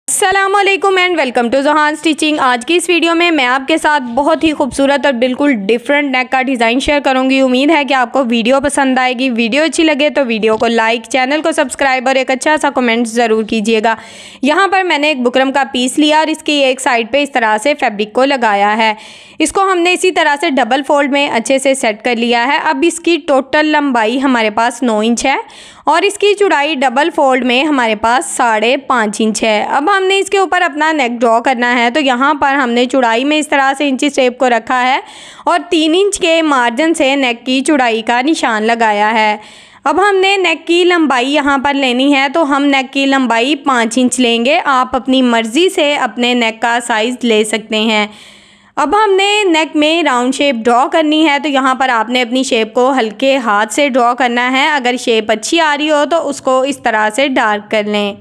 अस्सलामुअलैकुम and welcome to ज़हान stitching. आज की इस वीडियो में मैं आपके साथ बहुत ही खूबसूरत और बिल्कुल डिफरेंट नेक का डिज़ाइन शेयर करूंगी। उम्मीद है कि आपको वीडियो पसंद आएगी। वीडियो अच्छी लगे तो वीडियो को लाइक, चैनल को सब्सक्राइब और एक अच्छा सा कमेंट ज़रूर कीजिएगा। यहाँ पर मैंने एक बुकरम का पीस लिया और इसकी एक साइड पर इस तरह से फैब्रिक को लगाया है। इसको हमने इसी तरह से डबल फोल्ड में अच्छे से सेट कर लिया है। अब इसकी टोटल लंबाई हमारे पास 9 इंच है और इसकी चौड़ाई डबल फोल्ड में हमारे पास 5.5 इंच है। अब हमने इसके ऊपर अपना नेक ड्रॉ करना है, तो यहाँ पर हमने चौड़ाई में इस तरह से इंची टेप को रखा है और 3 इंच के मार्जिन से नेक की चौड़ाई का निशान लगाया है। अब हमने नेक की लंबाई यहाँ पर लेनी है, तो हम नेक की लंबाई 5 इंच लेंगे। आप अपनी मर्ज़ी से अपने नेक का साइज़ ले सकते हैं। अब हमने नेक में राउंड शेप ड्रॉ करनी है, तो यहाँ पर आपने अपनी शेप को हल्के हाथ से ड्रॉ करना है। अगर शेप अच्छी आ रही हो तो उसको इस तरह से डार्क कर लें।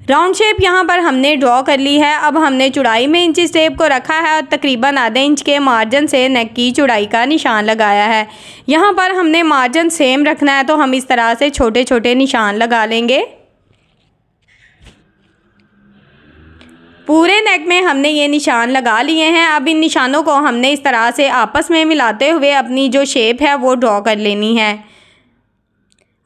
राउंड शेप यहाँ पर हमने ड्रॉ कर ली है। अब हमने चौड़ाई में इंची टेप को रखा है और तकरीबन आधे इंच के मार्जिन से नेक की चौड़ाई का निशान लगाया है। यहाँ पर हमने मार्जिन सेम रखना है, तो हम इस तरह से छोटे छोटे निशान लगा लेंगे। पूरे नेक में हमने ये निशान लगा लिए हैं। अब इन निशानों को हमने इस तरह से आपस में मिलाते हुए अपनी जो शेप है वो ड्रॉ कर लेनी है।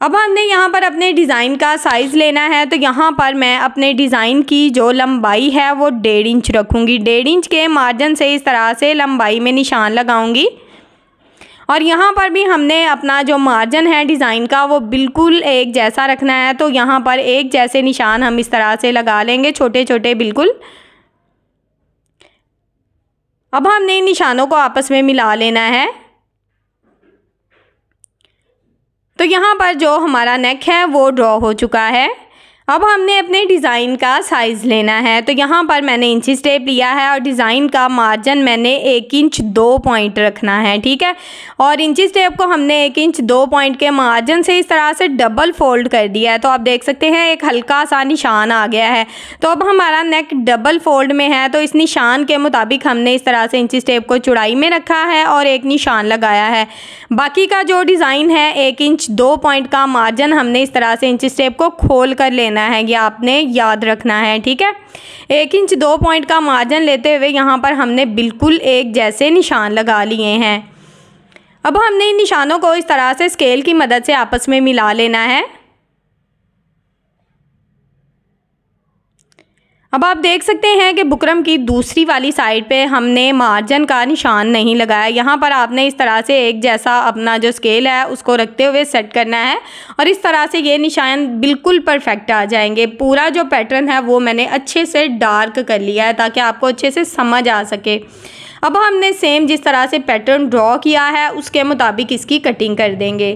अब हमने यहाँ पर अपने डिज़ाइन का साइज़ लेना है, तो यहाँ पर मैं अपने डिज़ाइन की जो लंबाई है वो 1.5 इंच रखूँगी। 1.5 इंच के मार्जिन से इस तरह से लंबाई में निशान लगाऊँगी और यहाँ पर भी हमने अपना जो मार्जिन है डिज़ाइन का वो बिल्कुल एक जैसा रखना है। तो यहाँ पर एक जैसे निशान हम इस तरह से लगा लेंगे, छोटे छोटे बिल्कुल। अब हमने इन निशानों को आपस में मिला लेना है। तो यहाँ पर जो हमारा नेक है वो ड्रॉ हो चुका है। अब हमने अपने डिज़ाइन का साइज़ लेना है, तो यहाँ पर मैंने इंची टेप लिया है और डिज़ाइन का मार्जिन मैंने 1 इंच 2 पॉइंट रखना है, ठीक है। और इंची टेप को हमने 1 इंच 2 पॉइंट के मार्जिन से इस तरह से डबल फोल्ड कर दिया है। तो आप देख सकते हैं एक हल्का सा निशान आ गया है। तो अब हमारा नेक डबल फोल्ड में है, तो इस निशान के मुताबिक हमने इस तरह से इंची टेप को चौड़ाई में रखा है और एक निशान लगाया है। बाकी का जो डिज़ाइन है 1 इंच 2 पॉइंट का मार्जिन हमने इस तरह से इंची टेप को खोल कर लेना है, ये आपने याद रखना है, ठीक है। 1 इंच 2 पॉइंट का मार्जिन लेते हुए यहाँ पर हमने बिल्कुल एक जैसे निशान लगा लिए हैं। अब हमने इन निशानों को इस तरह से स्केल की मदद से आपस में मिला लेना है। अब आप देख सकते हैं कि बुकरम की दूसरी वाली साइड पे हमने मार्जिन का निशान नहीं लगाया। यहाँ पर आपने इस तरह से एक जैसा अपना जो स्केल है उसको रखते हुए सेट करना है और इस तरह से ये निशान बिल्कुल परफेक्ट आ जाएंगे। पूरा जो पैटर्न है वो मैंने अच्छे से डार्क कर लिया है ताकि आपको अच्छे से समझ आ सके। अब हमने सेम जिस तरह से पैटर्न ड्रॉ किया है उसके मुताबिक इसकी कटिंग कर देंगे।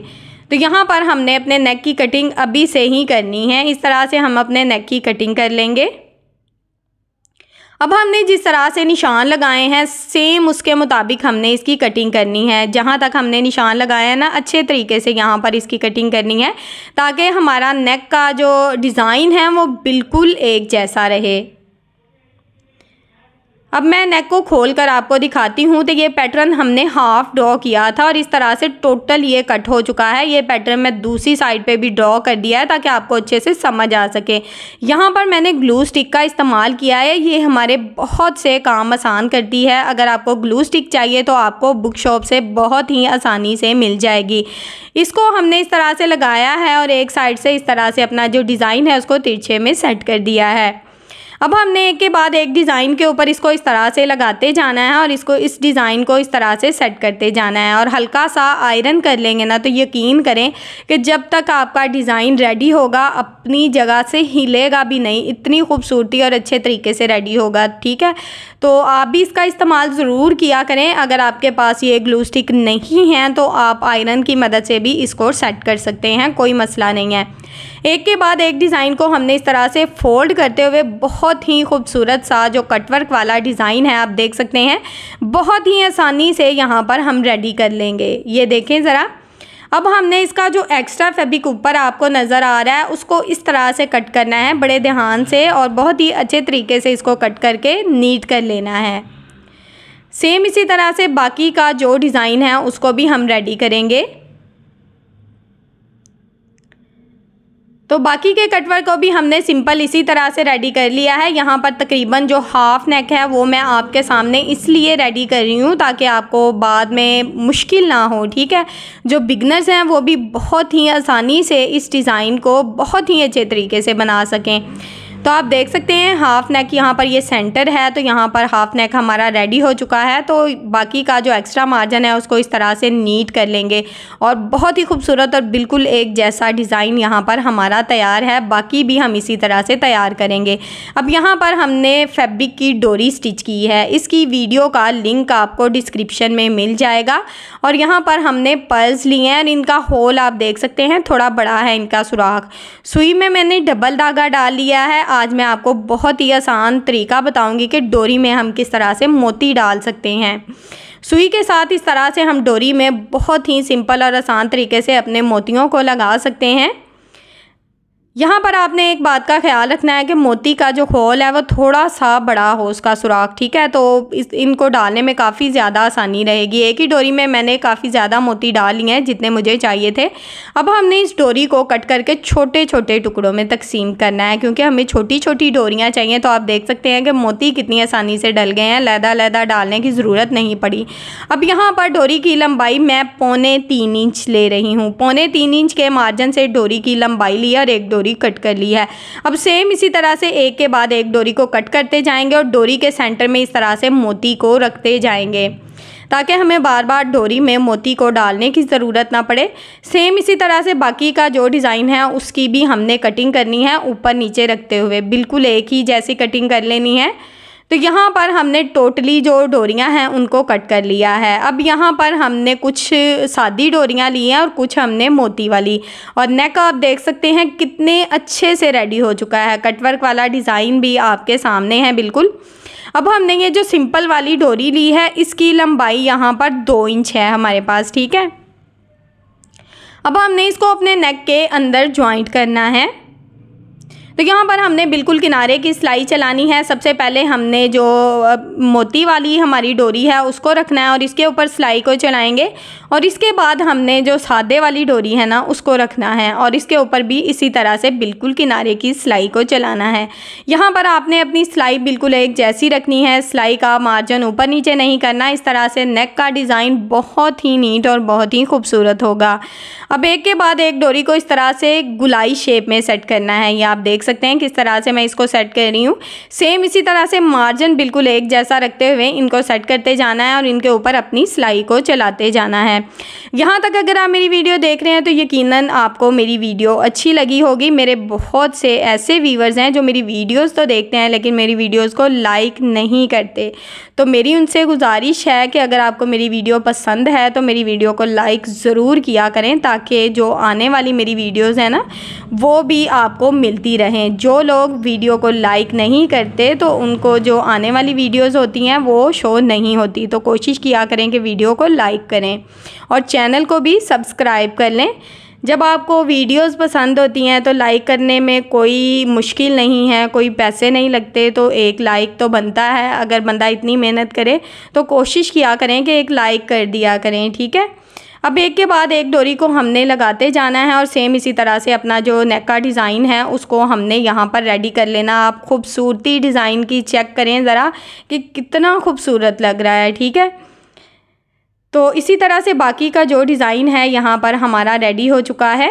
तो यहाँ पर हमने अपने नेक की कटिंग अभी से ही करनी है। इस तरह से हम अपने नेक की कटिंग कर लेंगे। अब हमने जिस तरह से निशान लगाए हैं सेम उसके मुताबिक हमने इसकी कटिंग करनी है। जहाँ तक हमने निशान लगाए हैं ना, अच्छे तरीके से यहाँ पर इसकी कटिंग करनी है ताकि हमारा नेक का जो डिज़ाइन है वो बिल्कुल एक जैसा रहे। अब मैं नेक को खोल कर आपको दिखाती हूँ। तो ये पैटर्न हमने हाफ ड्रॉ किया था और इस तरह से टोटल ये कट हो चुका है। ये पैटर्न मैं दूसरी साइड पे भी ड्रॉ कर दिया है ताकि आपको अच्छे से समझ आ सके। यहाँ पर मैंने ग्लू स्टिक का इस्तेमाल किया है, ये हमारे बहुत से काम आसान करती है। अगर आपको ग्लू स्टिक चाहिए तो आपको बुक शॉप से बहुत ही आसानी से मिल जाएगी। इसको हमने इस तरह से लगाया है और एक साइड से इस तरह से अपना जो डिज़ाइन है उसको तिरछे में सेट कर दिया है। अब हमने एक के बाद एक डिज़ाइन के ऊपर इसको इस तरह से लगाते जाना है और इसको इस डिज़ाइन को इस तरह से सेट करते जाना है और हल्का सा आयरन कर लेंगे ना, तो यकीन करें कि जब तक आपका डिज़ाइन रेडी होगा अपनी जगह से हिलेगा भी नहीं, इतनी खूबसूरती और अच्छे तरीके से रेडी होगा, ठीक है। तो आप भी इसका इस्तेमाल ज़रूर किया करें। अगर आपके पास ये ग्लू स्टिक नहीं है तो आप आयरन की मदद से भी इसको सेट कर सकते हैं, कोई मसला नहीं है। एक के बाद एक डिज़ाइन को हमने इस तरह से फोल्ड करते हुए बहुत ही खूबसूरत सा जो कटवर्क वाला डिज़ाइन है आप देख सकते हैं, बहुत ही आसानी से यहाँ पर हम रेडी कर लेंगे। ये देखें ज़रा। अब हमने इसका जो एक्स्ट्रा फैब्रिक ऊपर आपको नज़र आ रहा है उसको इस तरह से कट करना है बड़े ध्यान से और बहुत ही अच्छे तरीके से इसको कट करके नीट कर लेना है। सेम इसी तरह से बाकी का जो डिज़ाइन है उसको भी हम रेडी करेंगे। तो बाकी के कटवर्क को भी हमने सिंपल इसी तरह से रेडी कर लिया है। यहाँ पर तकरीबन जो हाफ नेक है वो मैं आपके सामने इसलिए रेडी कर रही हूँ ताकि आपको बाद में मुश्किल ना हो, ठीक है। जो बिगनर्स हैं वो भी बहुत ही आसानी से इस डिज़ाइन को बहुत ही अच्छे तरीके से बना सकें। तो आप देख सकते हैं हाफ़ नेक यहाँ पर ये सेंटर है, तो यहाँ पर हाफ़ नेक हमारा रेडी हो चुका है। तो बाकी का जो एक्स्ट्रा मार्जिन है उसको इस तरह से नीट कर लेंगे और बहुत ही खूबसूरत और बिल्कुल एक जैसा डिज़ाइन यहाँ पर हमारा तैयार है। बाकी भी हम इसी तरह से तैयार करेंगे। अब यहाँ पर हमने फैब्रिक की डोरी स्टिच की है, इसकी वीडियो का लिंक आपको डिस्क्रिप्शन में मिल जाएगा। और यहाँ पर हमने पर्ल्स लिए हैं और इनका होल आप देख सकते हैं थोड़ा बड़ा है इनका सुराख। सुई में मैंने डबल धागा डाल लिया है। आज मैं आपको बहुत ही आसान तरीका बताऊंगी कि डोरी में हम किस तरह से मोती डाल सकते हैं। सुई के साथ इस तरह से हम डोरी में बहुत ही सिंपल और आसान तरीके से अपने मोतियों को लगा सकते हैं। यहाँ पर आपने एक बात का ख्याल रखना है कि मोती का जो होल है वो थोड़ा सा बड़ा हो उसका सुराख, ठीक है। तो इनको डालने में काफ़ी ज़्यादा आसानी रहेगी। एक ही डोरी में मैंने काफ़ी ज़्यादा मोती डाल लिए हैं जितने मुझे चाहिए थे। अब हमने इस डोरी को कट करके छोटे छोटे टुकड़ों में तकसीम करना है क्योंकि हमें छोटी छोटी डोरियाँ चाहिए। तो आप देख सकते हैं कि मोती कितनी आसानी से डल गए हैं, लहदा डालने की ज़रूरत नहीं पड़ी। अब यहाँ पर डोरी की लंबाई मैं 3.25 इंच ले रही हूँ। 3.25 इंच के मार्जिन से डोरी की लंबाई ली और एक डोरी कट कर ली है। अब सेम इसी तरह से एक के बाद एक डोरी को कट करते जाएंगे और डोरी के सेंटर में इस तरह से मोती को रखते जाएंगे ताकि हमें बार बार डोरी में मोती को डालने की ज़रूरत ना पड़े। सेम इसी तरह से बाकी का जो डिज़ाइन है उसकी भी हमने कटिंग करनी है, ऊपर नीचे रखते हुए बिल्कुल एक ही जैसी कटिंग कर लेनी है। तो यहाँ पर हमने टोटली जो डोरियाँ हैं उनको कट कर लिया है। अब यहाँ पर हमने कुछ सादी डोरियाँ ली हैं और कुछ हमने मोती वाली, और नेक आप देख सकते हैं कितने अच्छे से रेडी हो चुका है। कटवर्क वाला डिज़ाइन भी आपके सामने है बिल्कुल। अब हमने ये जो सिंपल वाली डोरी ली है इसकी लंबाई यहाँ पर 2 इंच है हमारे पास, ठीक है। अब हमने इसको अपने नेक के अंदर ज्वाइंट करना है। तो यहाँ पर हमने बिल्कुल किनारे की सिलाई चलानी है। सबसे पहले हमने जो मोती वाली हमारी डोरी है उसको रखना है और इसके ऊपर सिलाई को चलाएंगे, और इसके बाद हमने जो सादे वाली डोरी है ना उसको रखना है और इसके ऊपर भी इसी तरह से बिल्कुल किनारे की सिलाई को चलाना है। यहाँ पर आपने अपनी सिलाई बिल्कुल एक जैसी रखनी है, सिलाई का मार्जिन ऊपर नीचे नहीं करना। इस तरह से नेक का डिज़ाइन बहुत ही नीट और बहुत ही खूबसूरत होगा। अब एक के बाद एक डोरी को इस तरह से गुलाई शेप में सेट करना है। ये आप देख सकते हैं किस तरह से मैं इसको सेट कर रही हूँ। सेम इसी तरह से मार्जिन बिल्कुल एक जैसा रखते हुए इनको सेट करते जाना है और इनके ऊपर अपनी सिलाई को चलाते जाना है। यहाँ तक अगर आप मेरी वीडियो देख रहे हैं तो यकीनन आपको मेरी वीडियो अच्छी लगी होगी। मेरे बहुत से ऐसे व्यूवर्स हैं जो मेरी वीडियोस तो देखते हैं लेकिन मेरी वीडियोस को लाइक नहीं करते। तो मेरी उनसे गुजारिश है कि अगर आपको मेरी वीडियो पसंद है तो मेरी वीडियो को लाइक ज़रूर किया करें ताकि जो आने वाली मेरी वीडियोस हैं ना वो भी आपको मिलती रहें। जो लोग वीडियो को लाइक नहीं करते तो उनको जो आने वाली वीडियोस होती हैं वो शो नहीं होती। तो कोशिश किया करें कि वीडियो को लाइक करें और चैनल को भी सब्सक्राइब कर लें। जब आपको वीडियोस पसंद होती हैं तो लाइक करने में कोई मुश्किल नहीं है, कोई पैसे नहीं लगते, तो एक लाइक तो बनता है। अगर बंदा इतनी मेहनत करे तो कोशिश किया करें कि एक लाइक कर दिया करें, ठीक है। अब एक के बाद एक डोरी को हमने लगाते जाना है और सेम इसी तरह से अपना जो नेक का डिज़ाइन है उसको हमने यहाँ पर रेडी कर लेना। आप खूबसूरती डिज़ाइन की चेक करें ज़रा कि कितना खूबसूरत लग रहा है, ठीक है। तो इसी तरह से बाकी का जो डिज़ाइन है यहाँ पर हमारा रेडी हो चुका है।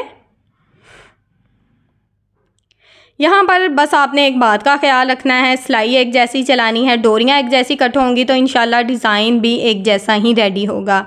यहाँ पर बस आपने एक बात का ख्याल रखना है, सिलाई एक जैसी चलानी है, डोरियाँ एक जैसी कट होंगी तो इंशाल्लाह डिज़ाइन भी एक जैसा ही रेडी होगा।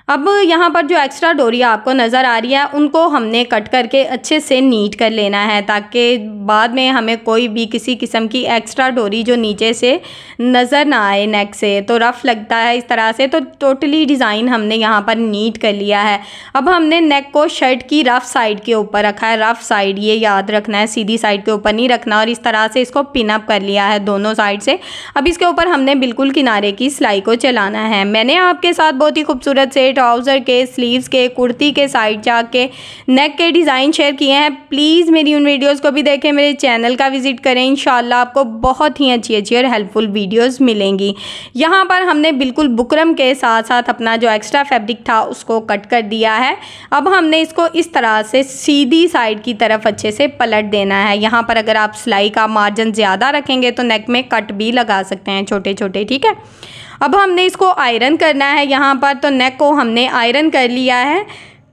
अब यहाँ पर जो एक्स्ट्रा डोरी आपको नज़र आ रही है उनको हमने कट करके अच्छे से नीट कर लेना है ताकि बाद में हमें कोई भी किसी किस्म की एक्स्ट्रा डोरी जो नीचे से नज़र ना आए नेक से, तो रफ़ लगता है इस तरह से। तो टोटली डिज़ाइन हमने यहाँ पर नीट कर लिया है। अब हमने नेक को शर्ट की रफ़ साइड के ऊपर रखा है। रफ़ साइड ये याद रखना है, सीधी साइड के ऊपर नहीं रखना। और इस तरह से इसको पिन अप कर लिया है दोनों साइड से। अब इसके ऊपर हमने बिल्कुल किनारे की सिलाई को चलाना है। मैंने आपके साथ बहुत ही खूबसूरत से ट्राउज़र के, स्लीव्स के, कुर्ती के साइड चाक के, नेक के डिज़ाइन शेयर किए हैं। प्लीज़ मेरी उन वीडियोस को भी देखें, मेरे चैनल का विज़िट करें। इंशाल्लाह आपको बहुत ही अच्छी अच्छी और हेल्पफुल वीडियोस मिलेंगी। यहाँ पर हमने बिल्कुल बुकरम के साथ साथ अपना जो एक्स्ट्रा फैब्रिक था उसको कट कर दिया है। अब हमने इसको इस तरह से सीधी साइड की तरफ अच्छे से पलट देना है। यहाँ पर अगर आप सिलाई का मार्जिन ज़्यादा रखेंगे तो नेक में कट भी लगा सकते हैं छोटे छोटे, ठीक है। अब हमने इसको आयरन करना है। यहाँ पर तो नेक को हमने आयरन कर लिया है।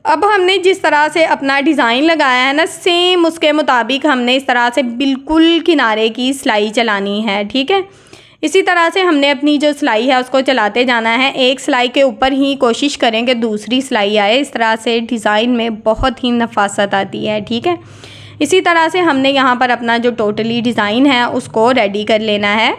अब हमने जिस तरह से अपना डिज़ाइन लगाया है ना, सेम उसके मुताबिक हमने इस तरह से बिल्कुल किनारे की सिलाई चलानी है, ठीक है। इसी तरह से हमने अपनी जो सिलाई है उसको चलाते जाना है। एक सिलाई के ऊपर ही कोशिश करें कि दूसरी सिलाई आए। इस तरह से डिज़ाइन में बहुत ही नफासत आती है, ठीक है। इसी तरह से हमने यहाँ पर अपना जो टोटली डिज़ाइन है उसको रेडी कर लेना है।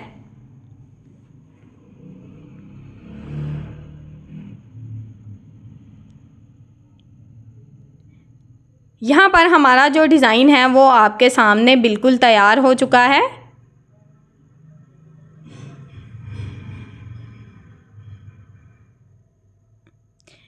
यहाँ पर हमारा जो डिज़ाइन है वो आपके सामने बिल्कुल तैयार हो चुका है।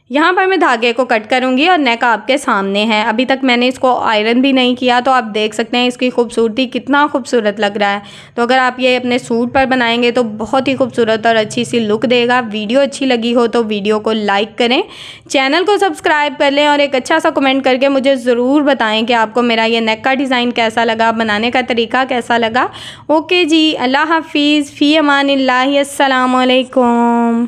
यहाँ पर मैं धागे को कट करूँगी और नेक आपके सामने है। अभी तक मैंने इसको आयरन भी नहीं किया, तो आप देख सकते हैं इसकी खूबसूरती कितना खूबसूरत लग रहा है। तो अगर आप ये अपने सूट पर बनाएंगे तो बहुत ही खूबसूरत और अच्छी सी लुक देगा। वीडियो अच्छी लगी हो तो वीडियो को लाइक करें, चैनल को सब्सक्राइब कर लें और एक अच्छा सा कमेंट करके मुझे ज़रूर बताएँ कि आपको मेरा ये नेक का डिज़ाइन कैसा लगा, बनाने का तरीका कैसा लगा। ओके जी, अल्लाह हाफिज़, फ़ी अमानिल्लाह, अस्सलाम वालेकुम।